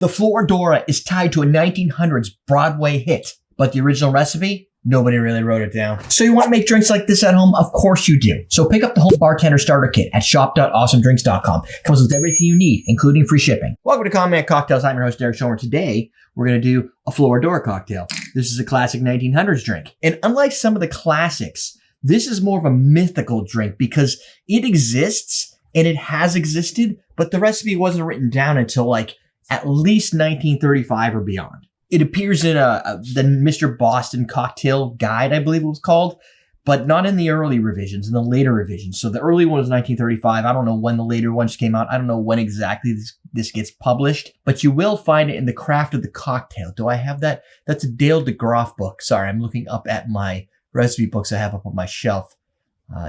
The Florodora is tied to a 1900s Broadway hit, but the original recipe? Nobody really wrote it down. So you want to make drinks like this at home? Of course you do. So pick up the Home Bartender Starter Kit at shop.awesomedrinks.com. Comes with everything you need, including free shipping. Welcome to Common Man Cocktails. I'm your host, Derek Schomer. Today, we're going to do a Florodora cocktail. This is a classic 1900s drink. And unlike some of the classics, this is more of a mythical drink because it exists and it has existed, but the recipe wasn't written down until like at least 1935 or beyond. It appears in the Mr. Boston Cocktail Guide, I believe it was called, but not in the early revisions, in the later revisions. So the early one was 1935. I don't know when the later ones came out. I don't know when exactly this gets published, but you will find it in The Craft of the Cocktail. Do I have that? That's a Dale DeGroff book. Sorry, I'm looking up at my recipe books I have up on my shelf.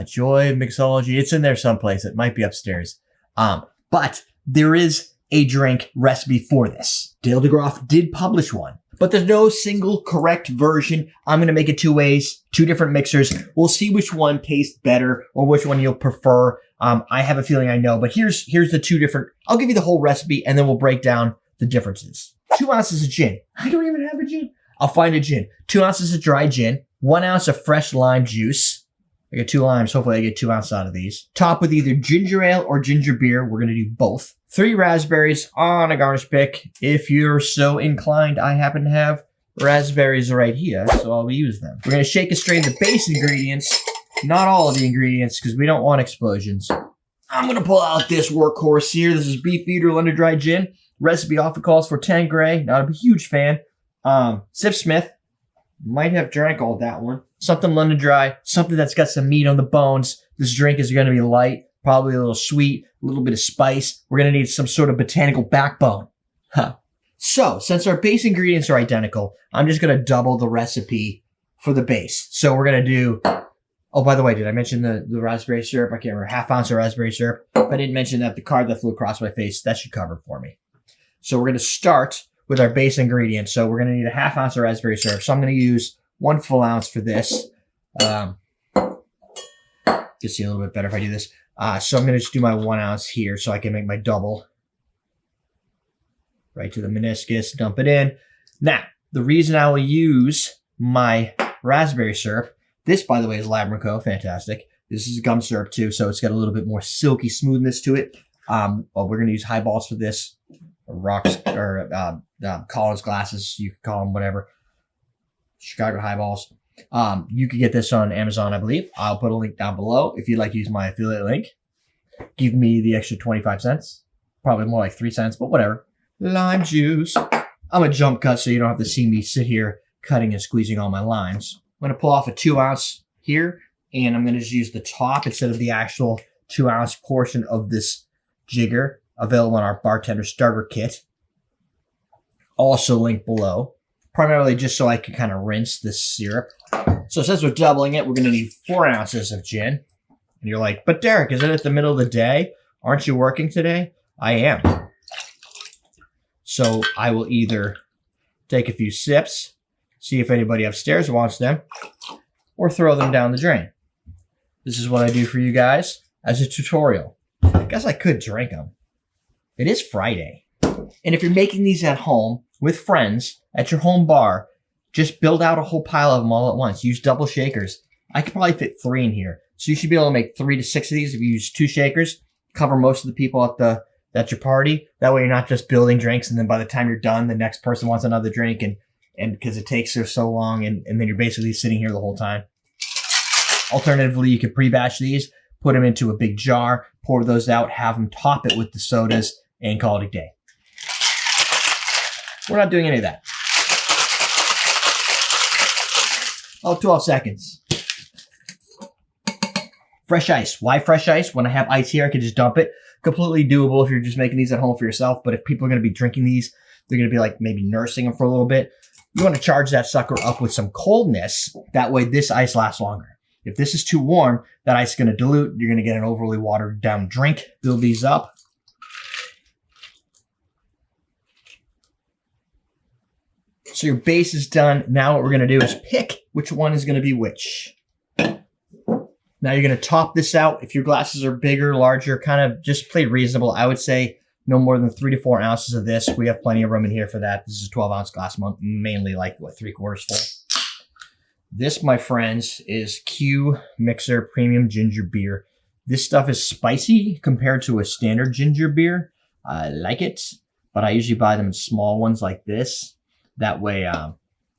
Joy, mixology. It's in there someplace. It might be upstairs. But there is a drink recipe for this. Dale DeGroff did publish one, but there's no single correct version. I'm going to make it two ways, two different mixers. We'll see which one tastes better or which one you'll prefer. I have a feeling I know, but here's the two different. I'll give you the whole recipe and then we'll break down the differences. 2 ounces of gin. I don't even have a gin. I'll find a gin. 2 ounces of dry gin. 1 ounce of fresh lime juice. I get 2 limes. Hopefully I get 2 ounces out of these. Top with either ginger ale or ginger beer. We're going to do both. 3 raspberries on a garnish pick. If you're so inclined, I happen to have raspberries right here, so I'll use them. We're going to shake and strain the base ingredients. Not all of the ingredients, because we don't want explosions. I'm going to pull out this workhorse here. This is Beefeater London Dry Gin. Recipe often calls for Tanqueray. Not a huge fan. Sip Smith. Might have drank all that one. Something London Dry. Something that's got some meat on the bones. This drink is going to be light. Probably a little sweet, a little bit of spice. We're going to need some sort of botanical backbone. So, since our base ingredients are identical, I'm just going to double the recipe for the base. So we're going to do, oh, by the way, did I mention the raspberry syrup? I can't remember, ½ ounce of raspberry syrup. If I didn't mention that, the card that flew across my face, that should cover for me. So we're going to start with our base ingredients. So we're going to need ½ ounce of raspberry syrup. So I'm going to use 1 full ounce for this. You can see a little bit better if I do this. So I'm going to just do my 1 ounce here so I can make my double. Right to the meniscus, dump it in. Now, the reason I will use my raspberry syrup, this, by the way, is Labraco, fantastic. This is gum syrup too, so it's got a little bit more silky smoothness to it. We're going to use highballs for this, or rocks, or Collins glasses, you can call them whatever. Chicago highballs. You can get this on Amazon, I believe. I'll put a link down below if you'd like to use my affiliate link. Give me the extra 25 cents. Probably more like 3 cents, but whatever. Lime juice. I'm a jump cut, so you don't have to see me sit here cutting and squeezing all my limes. I'm going to pull off a 2 ounce here, and I'm going to just use the top instead of the actual 2 ounce portion of this jigger, available on our bartender starter kit. Also linked below. Primarily just so I can kind of rinse this syrup. So since we're doubling it, we're going to need 4 ounces of gin. And you're like, but Derek, is it at the middle of the day? Aren't you working today? I am. So I will either take a few sips, see if anybody upstairs wants them, or throw them down the drain. This is what I do for you guys as a tutorial. I guess I could drink them. It is Friday. And if you're making these at home with friends at your home bar, just build out a whole pile of them all at once. Use double shakers. I could probably fit 3 in here. So you should be able to make 3 to 6 of these if you use 2 shakers. Cover most of the people at your party. That way you're not just building drinks and then by the time you're done, the next person wants another drink and because it takes so long and then you're basically sitting here the whole time. Alternatively, you could pre-batch these, put them into a big jar, pour those out, have them top it with the sodas, and call it a day. We're not doing any of that. Oh, 12 seconds. Fresh ice. Why fresh ice? When I have ice here, I can just dump it. Completely doable if you're just making these at home for yourself. But if people are going to be drinking these, they're going to be like maybe nursing them for a little bit. You want to charge that sucker up with some coldness. That way this ice lasts longer. If this is too warm, that ice is going to dilute. You're going to get an overly watered down drink. Build these up. So your base is done. Now what we're going to do is pick which one is going to be which. Now you're going to top this out. If your glasses are bigger, larger, kind of just play reasonable. I would say No more than 3 to 4 ounces of this. We have plenty of room in here for that. This is a 12-ounce glass, mainly like, what, 3/4 full. This, my friends, is Q Mixer Premium Ginger Beer. This stuff is spicy compared to a standard ginger beer. I like it, but I usually buy them in small ones like this. That way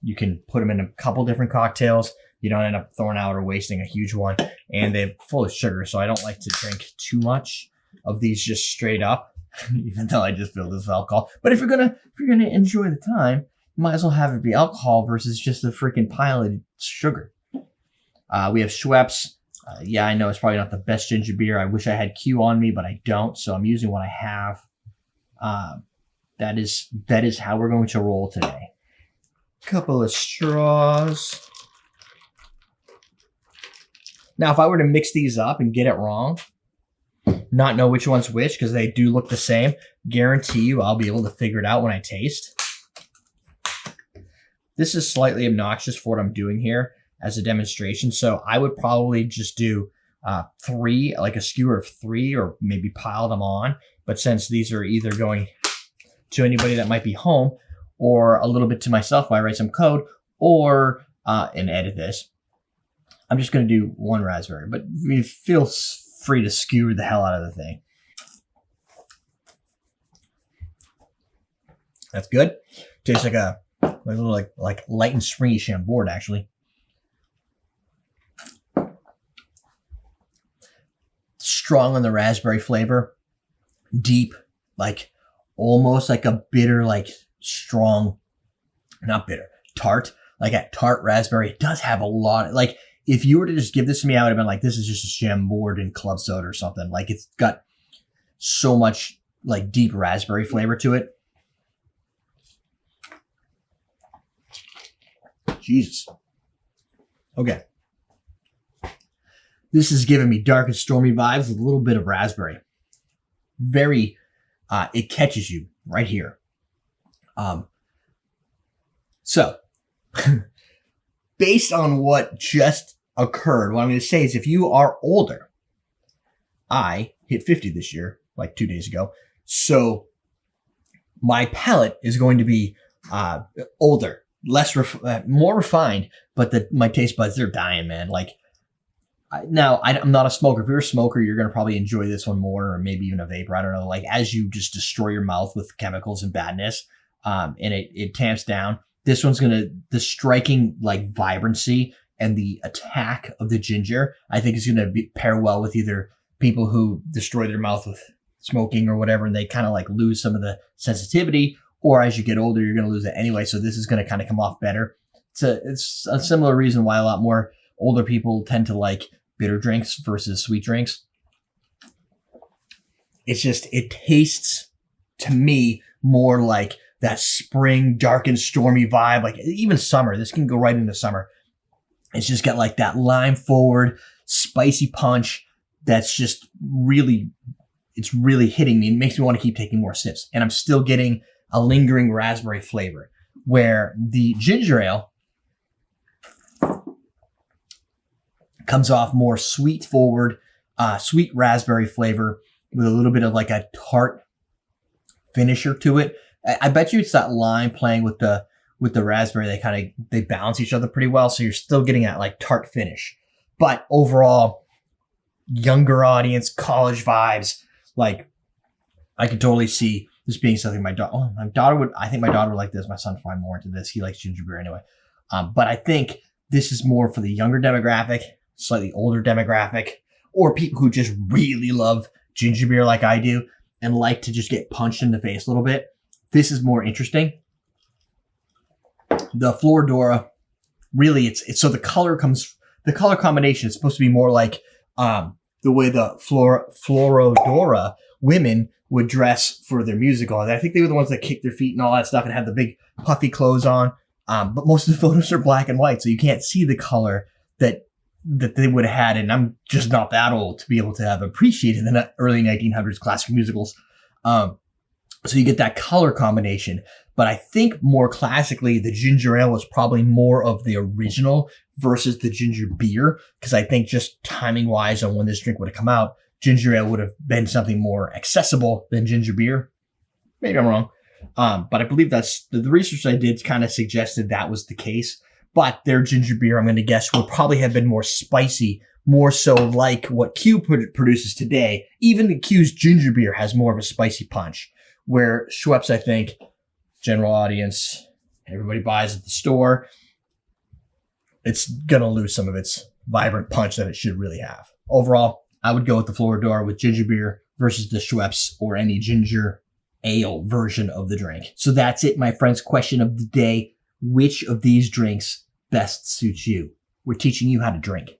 you can put them in a couple different cocktails. You don't end up throwing out or wasting a huge one. And they're full of sugar, so I don't like to drink too much of these just straight up. Even though I just filled this with alcohol. But if you're gonna enjoy the time, you might as well have it be alcohol versus just the freaking Palate sugar. We have Schweppes. Yeah, I know it's probably not the best ginger beer. I wish I had Q on me, but I don't, so I'm using what I have. That is how we're going to roll today. Couple of straws. Now, if I were to mix these up and get it wrong, not know which one's which because they do look the same, guarantee you I'll be able to figure it out when I taste. This is slightly obnoxious for what I'm doing here as a demonstration, so I would probably just do 3, like a skewer of 3, or maybe pile them on. But since these are either going to anybody that might be home, or a little bit to myself when I write some code, or and edit this, I'm just going to do 1 raspberry. But feel free to skewer the hell out of the thing. That's good. Tastes like a little like light and springy Chambord, actually. Strong on the raspberry flavor, deep, like almost like a bitter, like strong, not bitter, tart, like a tart raspberry. It does have a lot, like if you were to just give this to me, I would have been like, this is just a Chambord and club soda or something. Like it's got so much like deep raspberry flavor to it. Jesus. Okay. This is giving me dark and stormy vibes with a little bit of raspberry. Very, it catches you right here. So, based on what just occurred, what I'm going to say is if you are older, I hit 50 this year, like 2 days ago. So, my palate is going to be older, more refined, but my taste buds, they're dying, man. Like, now, I'm not a smoker. If you're a smoker, you're going to probably enjoy this one more, or maybe even a vapor. I don't know. Like, as you just destroy your mouth with chemicals and badness, and it tamps down, this one's going to, the striking, like, vibrancy and the attack of the ginger, I think is going to pair well with either people who destroy their mouth with smoking or whatever, and they kind of, like, lose some of the sensitivity, or as you get older, you're going to lose it anyway, so this is going to kind of come off better. It's a similar reason why a lot more older people tend to like bitter drinks versus sweet drinks. It's just, it tastes to me more like that spring, dark and stormy vibe. Like even summer, this can go right into summer. It's just got like that lime forward, spicy punch that's just really, it's really hitting me. It makes me want to keep taking more sips. And I'm still getting a lingering raspberry flavor, where the ginger ale comes off more sweet forward, sweet raspberry flavor with a little bit of like a tart finisher to it. I bet you it's that lime playing with the raspberry. They balance each other pretty well. So you're still getting that like tart finish, but overall younger audience, college vibes. Like I could totally see this being something I think my daughter would like this. My son's probably more into this. He likes ginger beer anyway. But I think this is more for the younger demographic, slightly older demographic, or people who just really love ginger beer like I do and like to just get punched in the face a little bit. This is more interesting. The Florodora, really, it's so the color combination is supposed to be more like the way the Florodora women would dress for their musical. And I think they were the ones that kicked their feet and all that stuff and had the big puffy clothes on. But most of the photos are black and white, so you can't see the color that they would have had. And I'm just not that old to be able to have appreciated the early 1900s classic musicals. So you get that color combination. But I think more classically, the ginger ale was probably more of the original versus the ginger beer. Because I think just timing wise on when this drink would have come out, ginger ale would have been something more accessible than ginger beer. Maybe I'm wrong. But I believe that's the research I did kind of suggested that was the case. But their ginger beer, I'm going to guess, will probably have been more spicy, more so like what Q produces today. Even the Q's ginger beer has more of a spicy punch, where Schweppes, I think, general audience, everybody buys at the store, it's going to lose some of its vibrant punch that it should really have. Overall, I would go with the Florodora with ginger beer versus the Schweppes or any ginger ale version of the drink. So that's it, my friends. Question of the day: which of these drinks best suits you? We're teaching you how to drink.